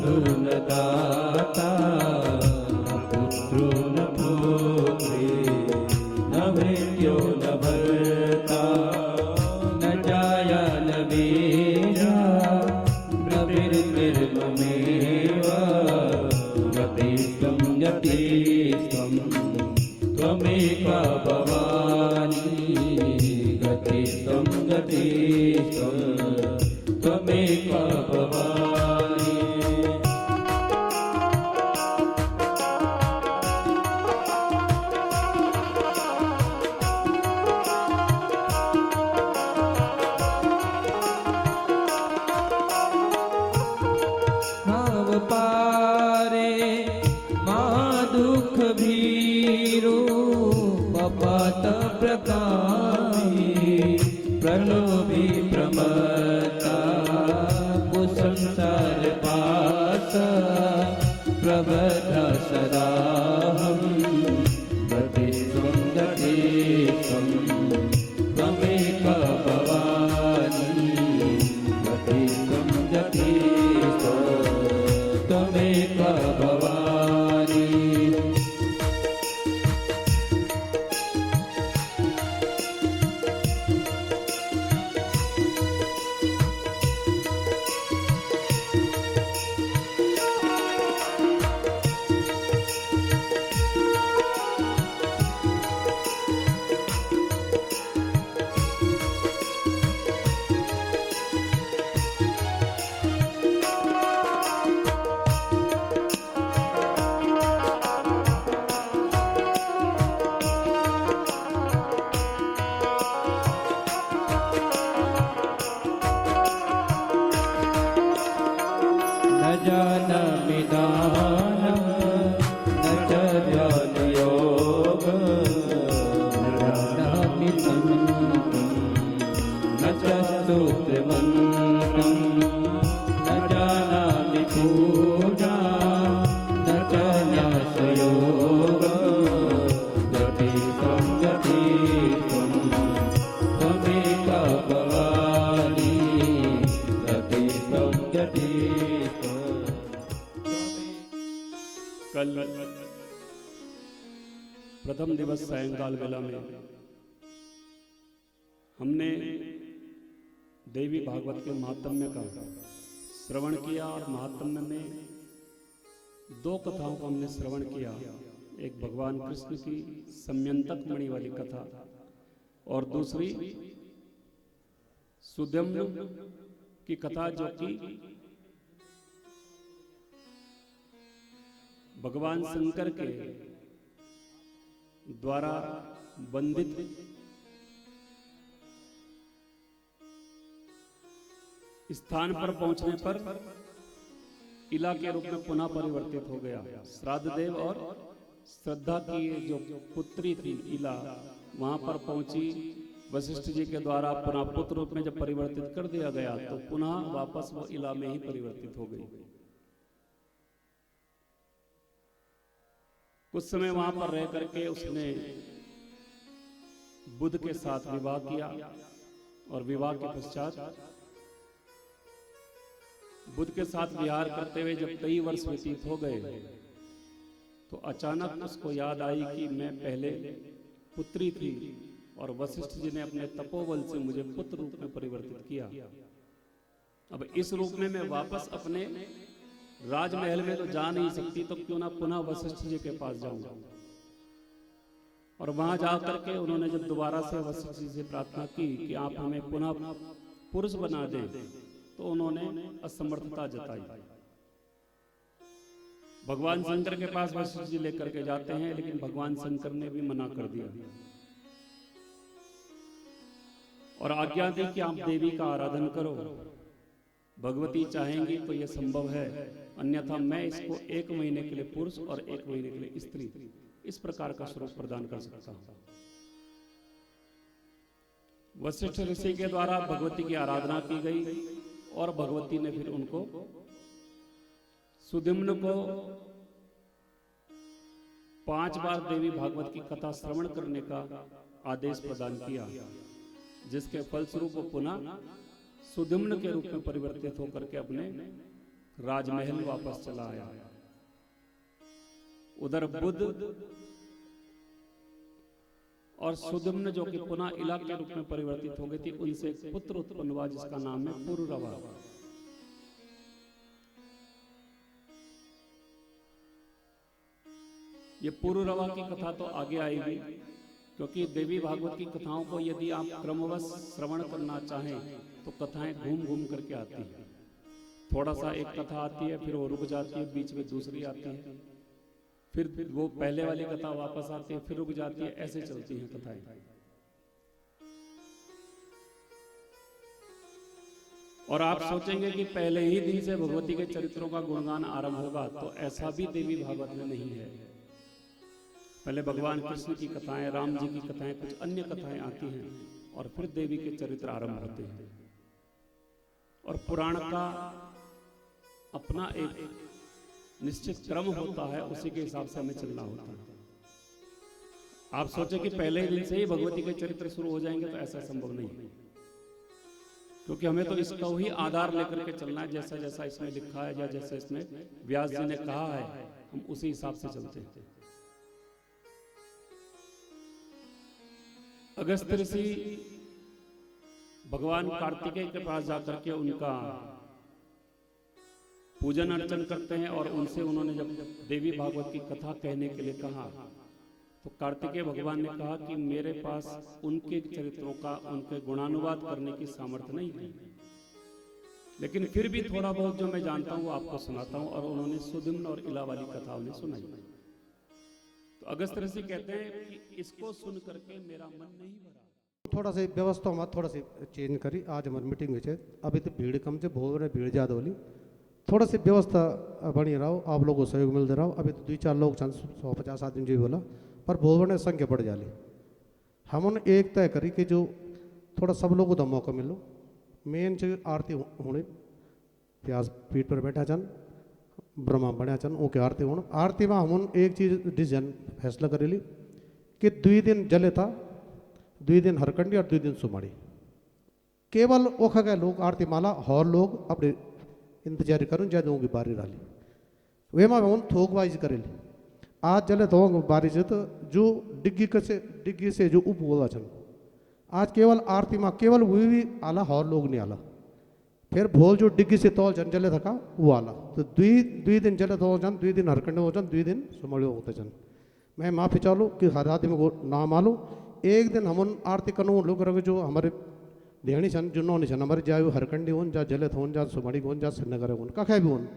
बंधु न दाता, न पुत्रो न पुत्री, न मृत्यो न भर्ता, न जाया न वीरा, न वीर्तिर्ममेव, गतिस्त्वं गतिस्त्वं त्वमेका भवानी, गतिस्त्वं गतिस्त्वं त्वमेका भवानी। भाव पारे मां दुख भीरू, पपात प्रकामी, प्रलोभी प्रमत्ता, कुसंसार पास, प्रबद्ध सदाहं, गतिस्त्वं गतिस्त्वं त्वमेका भवानी, गतिस्त्वं गतिस्त्वं त्वमेका भवानी। न जानामि दानं, न च ध्यानयोगं, न जानामि तन्त्रं, न च स्तोत्रमन्त्रं, न जानामि पूजां, न च न्यासयोगं, गतिस्त्वं गतिस्त्वं त्वमेका भवानी, गतिस्त्वं गतिस्त्वं। कल प्रथम दिवस सायंकाल वेला में हमने देवी भागवत के महात्म्य का श्रवण किया और महात्म्य में दो कथाओं को हमने श्रवण किया। एक भगवान कृष्ण की सम्यंतक मणि वाली कथा और दूसरी सुद्यम्न की कथा, जो कि भगवान शंकर के द्वारा बंधित स्थान पर पहुंचने पर इला के रूप में पुनः परिवर्तित हो गया। श्राद्ध देव और श्रद्धा की जो पुत्री थी इला, वहां पर पहुंची। वशिष्ठ जी के द्वारा पुनः पुत्र रूप में जब परिवर्तित कर दिया गया तो पुनः वापस वो इला में ही परिवर्तित हो गई। कुछ समय वहां पर रह करके उसने बुद्ध के साथ विवाह किया और विवाह के पश्चात बुद्ध के साथ विहार करते हुए जब कई वर्ष व्यतीत हो गए तो अचानक उसको याद आई कि मैं पहले पुत्री थी और वशिष्ठ जी ने अपने तपोबल से मुझे पुत्र रूप में परिवर्तित किया। अब इस रूप में मैं वापस अपने राजमहल में तो जा नहीं सकती, तो क्यों ना पुनः वशिष्ठ जी के पास जाऊंगा। और वहां जाकर के उन्होंने जब दोबारा से वशिष्ठ जी से प्रार्थना की कि आप हमें पुनः पुरुष बना दें, तो उन्होंने असमर्थता जताई। भगवान शंकर के पास वशिष्ठ जी लेकर के जाते हैं, लेकिन भगवान शंकर ने भी मना कर दिया और आज्ञा दी कि आप देवी का आराधन करो, भगवती चाहेंगी तो यह संभव है, अन्यथा मैं इसको 1 महीने के लिए पुरुष और 1 महीने के लिए स्त्री इस प्रकार का स्वरूप प्रदान कर सकता हूं। वशिष्ठ ऋषि के द्वारा भगवती की आराधना की गई और भगवती ने फिर उनको सुदिम्न को 5 बार देवी भागवत की कथा श्रवण करने का आदेश प्रदान किया, जिसके फलस्वरूप वो पुनः सुदिम्न के रूप में परिवर्तित होकर के अपने राजमहल वापस चला आया। उधर बुद्ध और सुदम्न जो कि पुनः इला के रूप में परिवर्तित हो गई थी, उनसे एक पुत्र उत्पन्न हुआ जिसका नाम है पुरुरवा। ये पुरुरवा की कथा तो आगे आएगी, क्योंकि देवी भागवत की कथाओं को यदि आप क्रमवश श्रवण करना चाहें तो कथाएं घूम घूम करके आती हैं। थोड़ा सा एक कथा आती है, फिर वो रुक जाती है, बीच में दूसरी आती है, फिर वो पहले वाली कथा वापस आती है, फिर रुक जाती है, ऐसे चलती हैं कथाएं। और आप सोचेंगे कि पहले ही दिन से भगवती के चरित्रों का गुणगान आरंभ होगा, तो ऐसा भी देवी भागवत में नहीं है। पहले भगवान कृष्ण की कथाएं, राम जी की कथाएं, कुछ अन्य कथाएं आती हैं और फिर देवी के चरित्र आरंभ होते हैं। और पुराण का अपना एक निश्चित क्रम होता है, उसी के हिसाब से हमें चलना होता है। आप सोचे कि पहले ही दिन से ही भगवती के चरित्र शुरू हो जाएंगे, तो ऐसा संभव नहीं है, क्योंकि हमें तो इसका ही आधार लेकर के चलना है। जैसा जैसा इसमें लिखा है या जैसा इसमें व्यास जी ने कहा है, हम उसी हिसाब से चलते हैं। अगस्त ऋषि भगवान कार्तिकेय के पास जाकर के उनका पूजन अर्चन करते हैं, और उनसे उन्होंने जब देवी भागवत की कथा कहने के लिए कहा, तो कार्तिकेय भगवान ने कहा कि मेरे पास उनके चरित्रों का, उनके गुणानुवाद करने की सामर्थ्य नहीं है, लेकिन फिर भी थोड़ा बहुत जो मैं जानता हूँ वो आपको सुनाता हूँ। और उन्होंने सुदिम्न और इला वाली कथा उन्हें सुनाई। तो अगस्त ऋषि कहते हैं कि इसको सुन करके मेरा मन नहीं भरा। थोड़ा सी व्यवस्था में थोड़ा सी चेंज करी। आज हमारी मीटिंग हुई है, अभी तो भीड़ कम से भोर में भीड़ ज़्यादा होली, थोड़ा सी व्यवस्था बनी रहो, आप लोगों को सहयोग मिलते रहो। अभी तो 2-4 लोग 150 आदमी जी बोला, पर भोर में संख्या बढ़ जाली। हमने एक तय करी कि जो थोड़ा सब लोगों को मौका मिलो। मेन से आरती होने, प्याज पीठ पर बैठा चन, ब्रह्मा बढ़िया चन, ओके आरती होने। आरती में हम एक चीज़ डिसीजन फैसला करेली कि 2 दिन जले था, 2 दिन हरकंडी और 2 दिन सुमाड़ी। केवल ओखा गए लोग आरती माला और लोग अपने इंतजार करूँ जय दूँगी बारी डाली वे में हम थोकबाजी करेली। आज जले तो बारी से तो जो डिग्गी से जो उप बोला चल, आज केवल आरती में केवल वही भी आला और लोग नहीं आला। फिर भोल जो डिग्गी से तौल जन जले थका वो आला। तो 2 दिन जले तो जन, 2 दिन हरकंडे हो जन, 2 दिन सुमड़ियो होते जन। मैं माफ़ी चालू कि हर आदमी को नाम आलू। एक दिन हम आरती करूँ लोग रहे जो हमारे देहनी छन जुन्होंने छन हमारे जाए हरकंडी होन, जा जलत होन, जा सुमड़ी होन, जा श्रीनगर होन, कखे भी होन।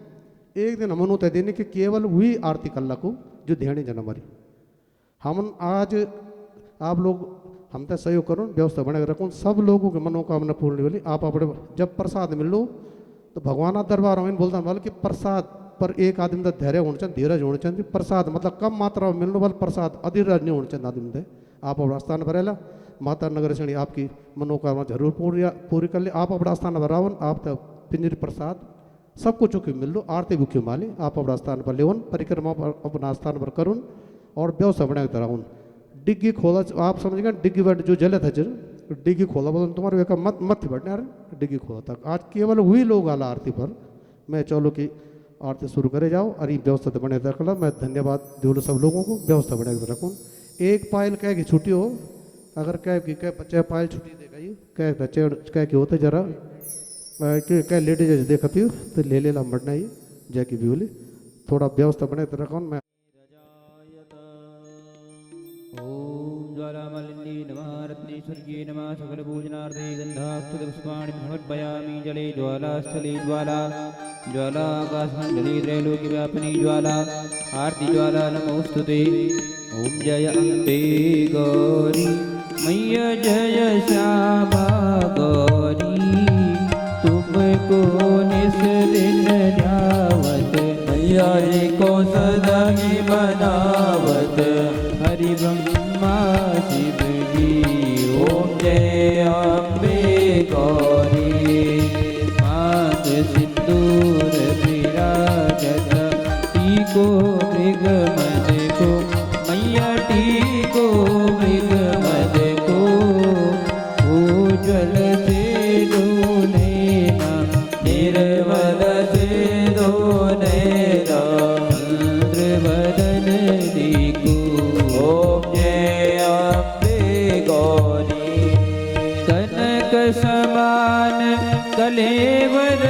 एक दिन हमन तय देने कि केवल वही आरती कल्ला को जो ध्यानी जन हमारी। हम आज आप लोग हम तक सहयोग करो, व्यवस्था बना के रखूँ, सब लोगों के मनोकामना पूर्ण बोली। आप अपने जब प्रसाद मिल लो तो भगवान दरबार में बोलता बोल कि प्रसाद पर एक आदमी का धैर्य होना चाहिए, धीरज होना चाहिए। प्रसाद मतलब कम मात्रा में मिलने वाला प्रसाद अधीरज नहीं होना चाहिए आदमी दे। आप अपना स्थान भरेला माता नगर श्रेणी आपकी मनोकामना जरूर पूरी कर ले। आप अपना स्थान भरावन, आप तब पिंजरी प्रसाद सब कुछ चुकी मिल लो। आरती भूखी माली आप अपना स्थान पर लेवन, परिक्रमा अपना स्थान पर करूँ और व्यवस्था बना के तरह डिग्गी खोला। आप समझ गए डिग्गी बैठ जो जले था जर डिग्गी खोला बोल तुम्हारे वेका मत बैठने यार डिग्गी खोला तक। आज केवल वही लोग आला आरती पर। मैं चलो कि आरती शुरू करे जाओ और ये व्यवस्था तो बने रखला। मैं धन्यवाद दूर सब लोगों को, व्यवस्था बना के रखूँ। एक पायल कह की छुट्टी हो, अगर कह की कह बच्चे पायल छुट्टी देगा ये कह बच्चे कह के होते जरा कह लेडीज देखती हो तो ले ला बढ़ना ही जय की भी बोली। थोड़ा व्यवस्था बने तो रखूँ मैं। ज्वालामालिनी नमः रत्नेश्वर्ये नमः सकलपूजनार्थे गन्धाक्षतपुष्पाणि समर्पयामि। जले ज्वाला स्थले ज्वाला, ज्वालाकाशमण्डले त्रैलोक्यव्यापिनी ज्वाला, आरती ज्वाला नमोस्तुते। ओम जय अम्बे गौरी मैया जय श्यामा गौरी, तुमको निस दिन ध्यावत मैया जी को सदा ही बनावत। हरि ब्रह्मा शिव जी ओम जय अम्बे गौरी। मांग सिंदूर विराजत टीको मृग मद को मैया टीको मृग मद को। उज्ज्वल से डोले ना निर्मल से कलेवर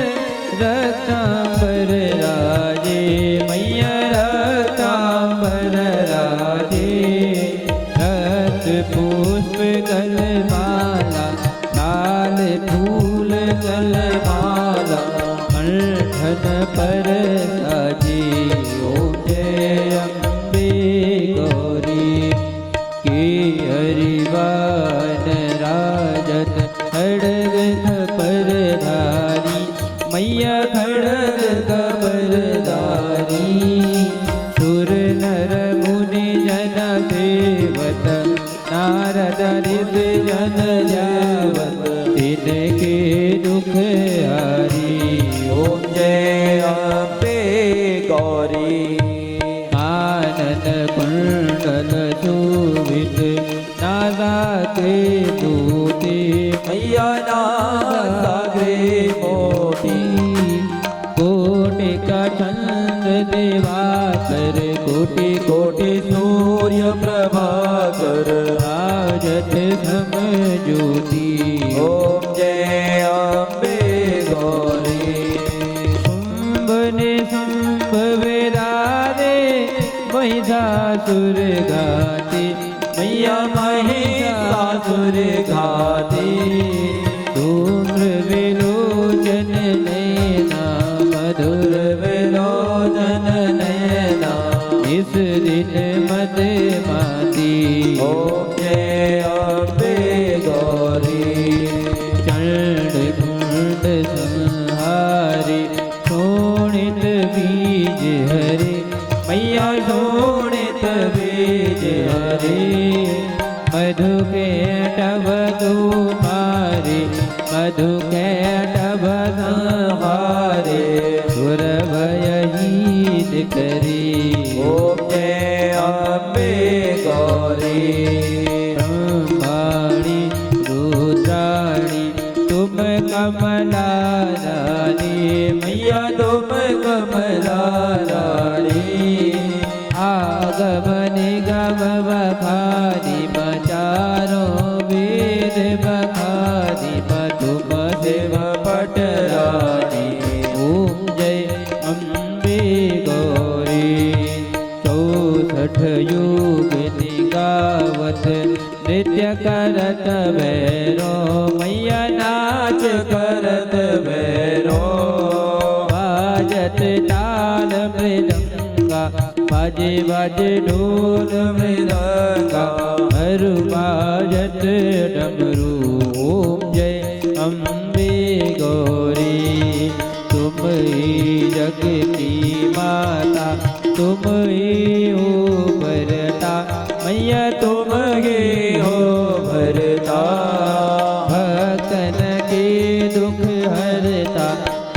रक्तांबर राजे मैया रक्तांबर राजे रक्त पुष्प गलमाला लाल फूल गलमाला कंठन पर साजी ओम जय अम्बे गौरी के हरिवान राजत खड़ग खपरधारी मैया खड़ग खपरधारी सुर नर मुनि जन देवत नारद ऋषि जन जावत तिनके दुख हारी ओम जय अम्बे गौरी आनंद कुंडल शोभित नागा के दूती मैया नागे मोती कोटि का चंद्र दिवाकर कोटि कोटि सूर्य प्रभाकर राजत सम ज्योति ओम जय अम्बे गौरी शुंभ ने शुंभ विरारे महिषासुर घाते मैया महिषासुर घाते धूम्र विलोचन नैना मधुर विलोचन नयना इस दिन मद माती ओम जय अम्बे गौरी चंड कुंड संहारी शोणित बीज हरे मैया शोणित बीज हरे मधु के टब तुम्हारे मधु के टब संहारे सुर भयहीन करे ओम जय अम्बे गौरी ब्रह्माणी रुद्राणी तुम कमला रानी मैया तुम कमला रानी आगम निगम बखानी चारो वेद बखानी तुम शिव पटरानी ओम जय अम्बे गौरी 64 युग निगावत नृत्य करत भैरो मैया नाच करत भैरो बाजत ताल मृदंगा बाजे बाजे ढोल मृदंगा हरु बाजत डमरू ओम जय अम्बे गौरी तुम ही जग की माता तुम ही हो भरता मैया तुम ही हो भरता भक्तन के दुख हरता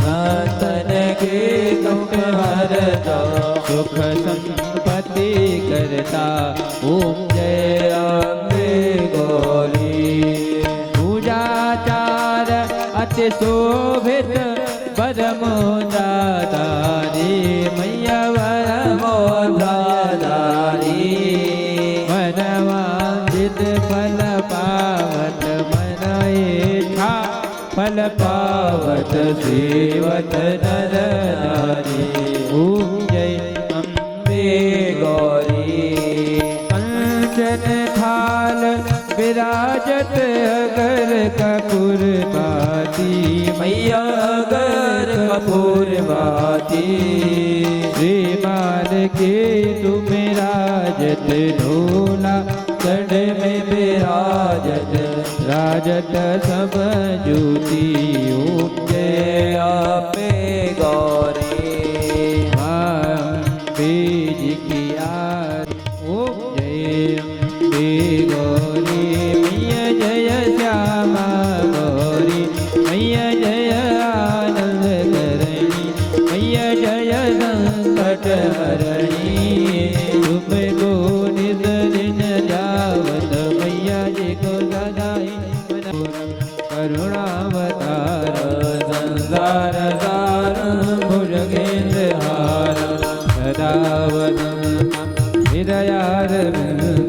भक्तन के दुख हरता सुख संपत्ति करता ओम जय अम्बे गौरी पूजाचार अति शोभित परमो दादारी मैया परमो दादारी मनवांजित फल पावत मन इच्छा फल पावत सेवत नर नारी ओम जय अम्बे गौरी कंचन थाल विराजत अगर कपूर बाती मैया अगर कपूर बाती श्रीमान के तुम राजत ढोला गढ़ में विराजत राजत सब ज्योति ओम जय अम्बे गौरी बीज की ओम जय अम्बे गौरी मैया जय श्यामा गौरी मैया जय आनंद करणी मैया जय संकट हरणी तुमको निज दिन जावत मैया जी को सदाई करुणावतार संसार सार भुजगेंद्र हार सदा वदन हृदयार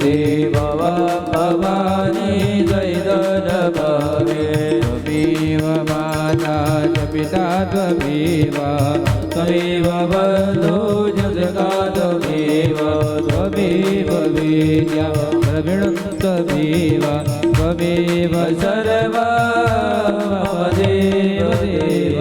देव भवानी जय दर भावे माता पिता त्वमेव त्वमेव बन्धो जगता त्वमेव त्वमेव विद्या द्रविणं त्वमेव त्वमेव सर्वं मम देव देव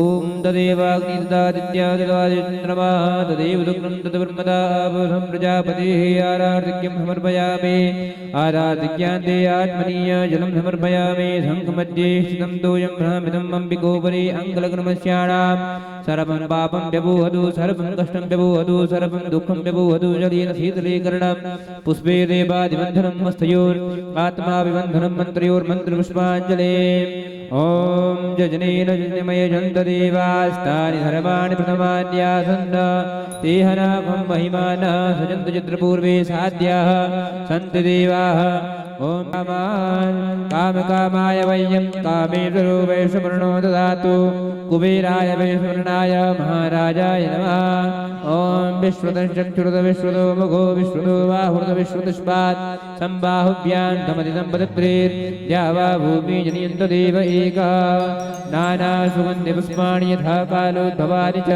ॐ तदेवाग्निदादित्यादिवादिन्द्रमा तदेव दुग्नं तद्ब्रह्मदावहं प्रजापतिः आराधिक्यं समर्पयामि आराधिक्यान्ते आत्मनीय जलं समर्पयामि शङ्खमध्ये स्थितं तोयं भ्रामिदम् अम्बिकोपरि अङ्गलग्नमस्याणां सर्वं पापं व्यबोहतु सर्वं कष्टं व्यबोहतु सर्वं दुःखं व्यबोहतु जलेन शीतलीकरणं पुष्पे देवादिबन्धनं मस्तयोरात्माभिबन्धनं मन्त्रयोर्मन्त्रपुष्पाञ्जले ॐ जजनेन जजनमय जन्तदेवास्तानि सर्वाणि प्रथमान्यासन्न ते हनाकं महिमानः सजन्तु चित्रपूर्वे साध्याः सन्ति देवाः ॐ कामकामाय वयं कामेश्वरो वैश्ववर्णो ददातु कुबेराय वैश्ववर्णाय महाराजाय नमः ॐ विश्वतश्चक्षुरुत विश्वतो मुखो विश्वतो बाहुरुत विश्वतस्मात् सम्बाहुभ्यां तमदिदं पदप्रेर्द्यावा भूमि जनयन्त देव एकः नानासुगन्धिपुष्पाणि यथा कालोद्भवानि च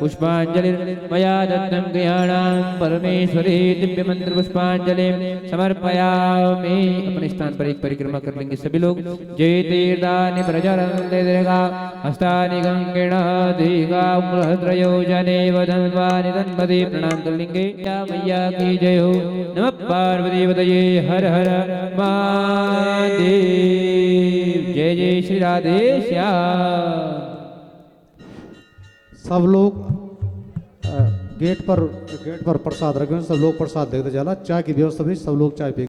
पुष्पाञ्जलिर्मया दत्तं गृहाणां परमेश्वरे दिव्यमन्त्रपुष्पाञ्जलिं समर्पयामि। अपने स्थान पर एक परिक्रमा कर लेंगे सभी लोग। जय तीर्थानि प्रचरन्ते दीर्घा हस्तानि गंगेण दीर्घाम्रहत्रयो जने वदन्वानि तन्मदे प्रणाम कर लेंगे। मैया की जय हो। नमः पार्वती पतये हर हर महादेव। जय जय श्री राधे श्याम। सब लोग गेट पर प्रसाद रखे हैं, सब लोग प्रसाद देखते जाला। चाय की व्यवस्था भी सब लोग चाय पी